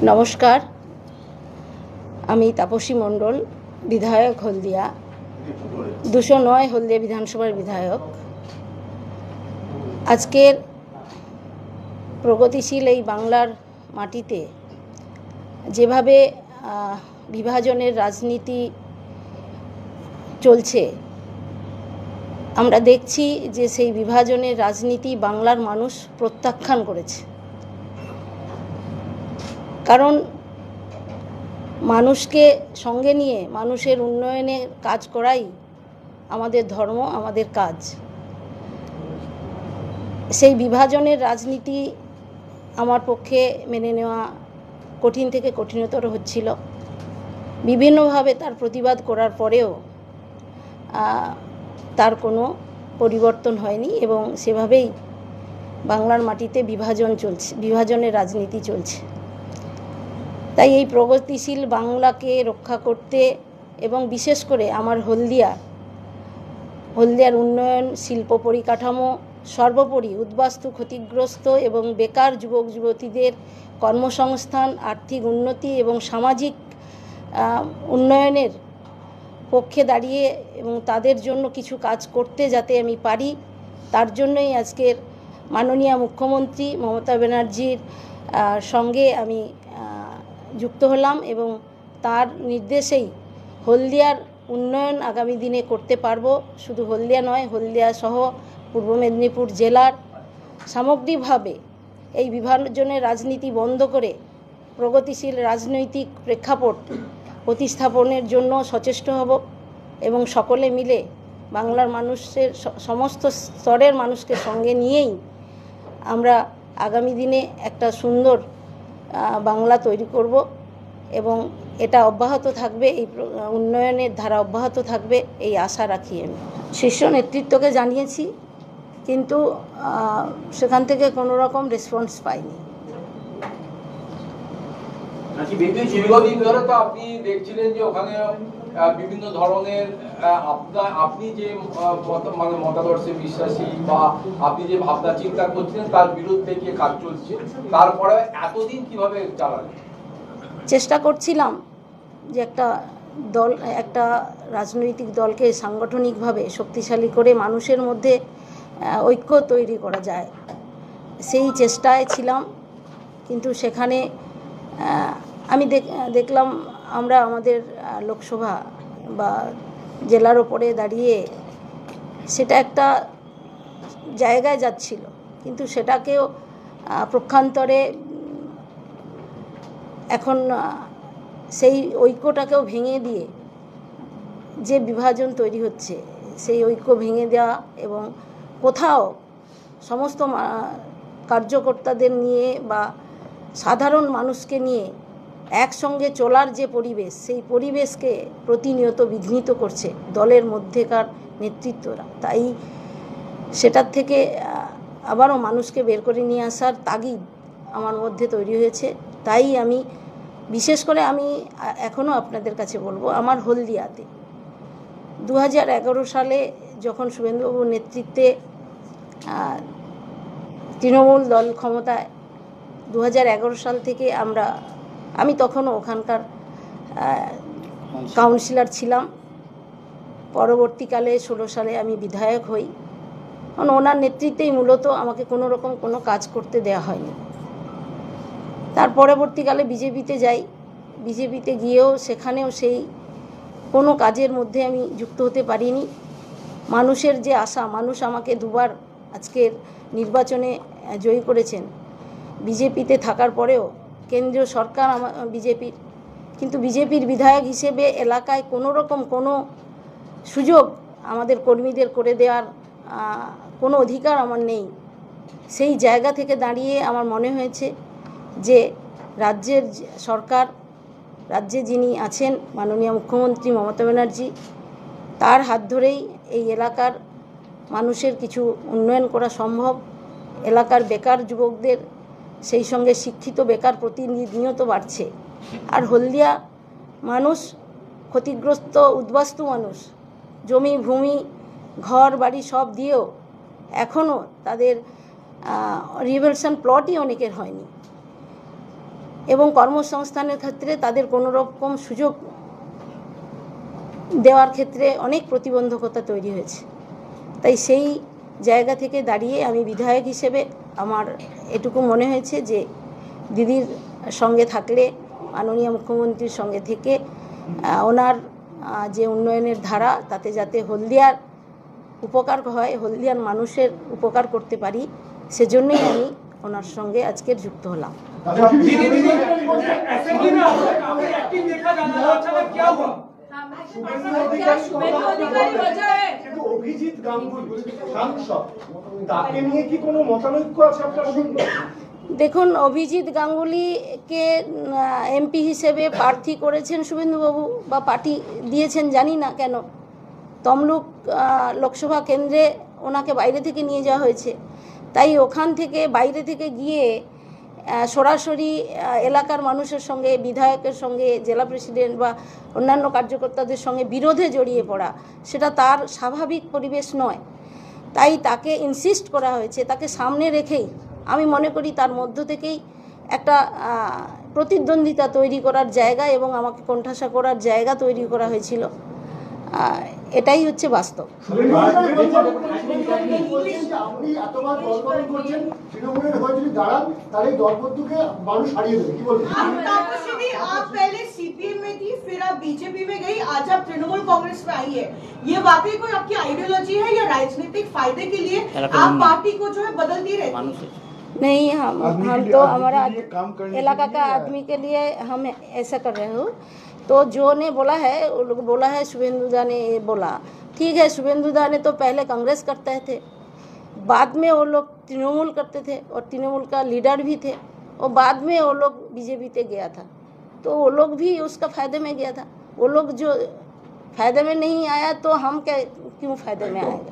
নমস্কার, আমি তাপসী মণ্ডল, বিধায়ক হলদিয়া 209 হলদিয়া বিধানসভার বিধায়ক। আজকের প্রগতিশীল এই বাংলার মাটিতে যেভাবে বিভাজনের রাজনীতি চলছে, আমরা দেখছি যে সেই বিভাজনের রাজনীতি বাংলার মানুষ প্রত্যাখ্যান করেছে। কারণ মানুষকে সঙ্গে নিয়ে মানুষের উন্নয়নের কাজ করাই আমাদের ধর্ম, আমাদের কাজ। সেই বিভাজনের রাজনীতি আমার পক্ষে মেনে নেওয়া কঠিন থেকে কঠিনতর হচ্ছিল। বিভিন্নভাবে তার প্রতিবাদ করার পরেও তার কোনো পরিবর্তন হয়নি এবং সেভাবেই বাংলার মাটিতে বিভাজনের রাজনীতি চলছে। তাই এই প্রগতিশীল বাংলাকে রক্ষা করতে এবং বিশেষ করে আমার হলদিয়ার উন্নয়ন, শিল্প পরিকাঠামো, সর্বোপরি উদ্বাস্তু, ক্ষতিগ্রস্ত এবং বেকার যুবক যুবতীদের কর্মসংস্থান, আর্থিক উন্নতি এবং সামাজিক উন্নয়নের পক্ষে দাঁড়িয়ে এবং তাদের জন্য কিছু কাজ করতে যাতে আমি পারি, তার জন্যই আজকের মাননীয় মুখ্যমন্ত্রী মমতা ব্যানার্জির সঙ্গে আমি যুক্ত হলাম এবং তার নির্দেশেই হলদিয়ার উন্নয়ন আগামী দিনে করতে পারবো। শুধু হলদিয়া নয়, হলদিয়া সহ পূর্ব মেদিনীপুর জেলার সামগ্রিকভাবে এই বিভাজনের রাজনীতি বন্ধ করে প্রগতিশীল রাজনৈতিক প্রেক্ষাপট প্রতিস্থাপনের জন্য সচেষ্ট হব এবং সকলে মিলে বাংলার মানুষের সমস্ত স্তরের মানুষকে সঙ্গে নিয়েই আমরা আগামী দিনে একটা সুন্দর বাংলা তৈরি করব এবং এটা অব্যাহত থাকবে, এই উন্নয়নের ধারা অব্যাহত থাকবে, এই আশা রাখি। আমি শীর্ষ নেতৃত্বকে জানিয়েছি, কিন্তু সেখান থেকে কোনো রকম রেসপন্স পাইনি। দীর্ঘদিন ধরে তো আপনি দেখছিলেন যে ওখানে বিভিন্ন ধরনের আপনি যে মতাদর্শে বিশ্বাসী বা আপনি যে ভাবনা চিন্তা করছেন তার বিরুদ্ধে গিয়ে কাজ চলছে, তারপরে এতদিন কিভাবে চালালেন? চেষ্টা করছিলাম যে একটা রাজনৈতিক দলকে সাংগঠনিকভাবে শক্তিশালী করে মানুষের মধ্যে ঐক্য তৈরি করা যায়, সেই চেষ্টায় ছিলাম। কিন্তু সেখানে আমি দেখলাম আমরা আমাদের লোকসভা বা জেলার ওপরে দাঁড়িয়ে সেটা একটা জায়গায় যাচ্ছিল, কিন্তু সেটাকেও পক্ষান্তরে এখন সেই ঐক্যটাকেও ভেঙে দিয়ে যে বিভাজন তৈরি হচ্ছে, সেই ঐক্য ভেঙে দেওয়া এবং কোথাও সমস্ত কার্যকর্তাদের নিয়ে বা সাধারণ মানুষকে নিয়ে একসঙ্গে চলার যে পরিবেশ, সেই পরিবেশকে প্রতিনিয়ত বিঘ্নিত করছে দলের মধ্যেকার নেতৃত্বরা। তাই সেটার থেকে আবারও মানুষকে বের করে নিয়ে আসার তাগিদ আমার মধ্যে তৈরি হয়েছে। তাই আমি বিশেষ করে এখনও আপনাদের কাছে বলবো, আমার হলদিয়াতে 2011 সালে যখন শুভেন্দুবাবুর নেতৃত্বে তৃণমূল দল ক্ষমতায়, 2011 সাল থেকে আমি তখনও ওখানকার কাউন্সিলর ছিলাম। পরবর্তীকালে 16 সালে আমি বিধায়ক হই। কারণ ওনার নেতৃত্বেই মূলত আমাকে কোনো কাজ করতে দেওয়া হয়নি। তার পরবর্তীকালে বিজেপিতে যাই, বিজেপিতে গিয়েও সেখানেও সেই কোনো কাজের মধ্যে আমি যুক্ত হতে পারিনি। মানুষের যে আশা, মানুষ আমাকে দুবার আজকের নির্বাচনে জয়ী করেছেন, বিজেপিতে থাকার পরেও কেন্দ্রীয় সরকার বিজেপির, কিন্তু বিজেপির বিধায়ক হিসেবে এলাকায় কোনো রকম কোনো সুযোগ আমাদের কর্মীদের করে দেওয়ার কোনো অধিকার আমার নেই। সেই জায়গা থেকে দাঁড়িয়ে আমার মনে হয়েছে যে রাজ্যের সরকার, রাজ্যে যিনি আছেন মাননীয় মুখ্যমন্ত্রী মমতা ব্যানার্জি, তার হাত ধরেই এই এলাকার মানুষের কিছু উন্নয়ন করা সম্ভব। এলাকার বেকার যুবকদের, সেই সঙ্গে শিক্ষিত বেকার প্রতিনিয়ত বাড়ছে। আর হলদিয়া মানুষ ক্ষতিগ্রস্ত, উদ্বাস্তু মানুষ, জমি ভূমি ঘর বাড়ি সব দিয়েও এখনও তাদের রিভেলশন প্লটই অনেকের হয়নি। এবং কর্মসংস্থানের ক্ষেত্রে তাদের কোনো রকম সুযোগ দেওয়ার ক্ষেত্রে অনেক প্রতিবন্ধকতা তৈরি হয়েছে। তাই সেই জায়গা থেকে দাঁড়িয়ে আমি বিধায়ক হিসেবে আমার এটুকু মনে হয়েছে যে দিদির সঙ্গে থাকলে, মাননীয় মুখ্যমন্ত্রীর সঙ্গে থেকে ওনার যে উন্নয়নের ধারা, তাতে যাতে হলদিয়ার উপকার হয়, হলদিয়ার মানুষের উপকার করতে পারি, সেজন্যই আমি ওনার সঙ্গে আজকের যুক্ত হলাম। অভিজিৎ গাঙ্গুলি সাংসদ, তাকে নিয়ে কি কোনো মতানৈক্য আছে আপনার সঙ্গে? দেখুন, অভিজিৎ গাঙ্গুলিকে এমপি হিসেবে প্রার্থী করেছেন শুভেন্দুবাবু, বা পার্টি দিয়েছেন জানি না কেন। তমলুক লোকসভা কেন্দ্রে ওনাকে বাইরে থেকে নিয়ে যাওয়া হয়েছে, তাই ওখান থেকে বাইরে থেকে গিয়ে সরাসরি এলাকার মানুষের সঙ্গে, বিধায়কের সঙ্গে, জেলা প্রেসিডেন্ট বা অন্যান্য কার্যকর্তাদের সঙ্গে বিরোধে জড়িয়ে পড়া, সেটা তার স্বাভাবিক পরিবেশ নয়। তাই তাকে ইনসিস্ট করা হয়েছে, তাকে সামনে রেখেই আমি মনে করি তার মধ্য থেকেই একটা প্রতিদ্বন্দ্বিতা তৈরি করার জায়গা এবং আমাকে কোণঠাসা করার জায়গা তৈরি করা হয়েছিল। এটাই হচ্ছে বাস্তব। सीपीएम में थी, फिर आप बीजेपी में गई, आज आप तृणमूल कांग्रेस में आई है। ये वाकई कोई आपकी आइडियोलॉजी है या राजनीतिक फायदे के लिए आप पार्टी को जो है बदलती रहती है? नहीं, हम तो हमारा इलाका का आदमी के लिए हम ऐसा कर रहे हो। तो जो ने बोला है, वो लोग बोला है, शुभेंदुदा ने बोला, ठीक है। शुभेंदुदा ने तो पहले कांग्रेस करते थे, बाद में वो लोग तृणमूल करते थे और तृणमूल का लीडर भी थे, और बाद में वो लोग बीजेपी पे गया था, तो वो लोग भी उसका फ़ायदे में गया था। वो लोग जो फ़ायदे में नहीं आया तो हम क्या क्यों फ़ायदे में आएंगे।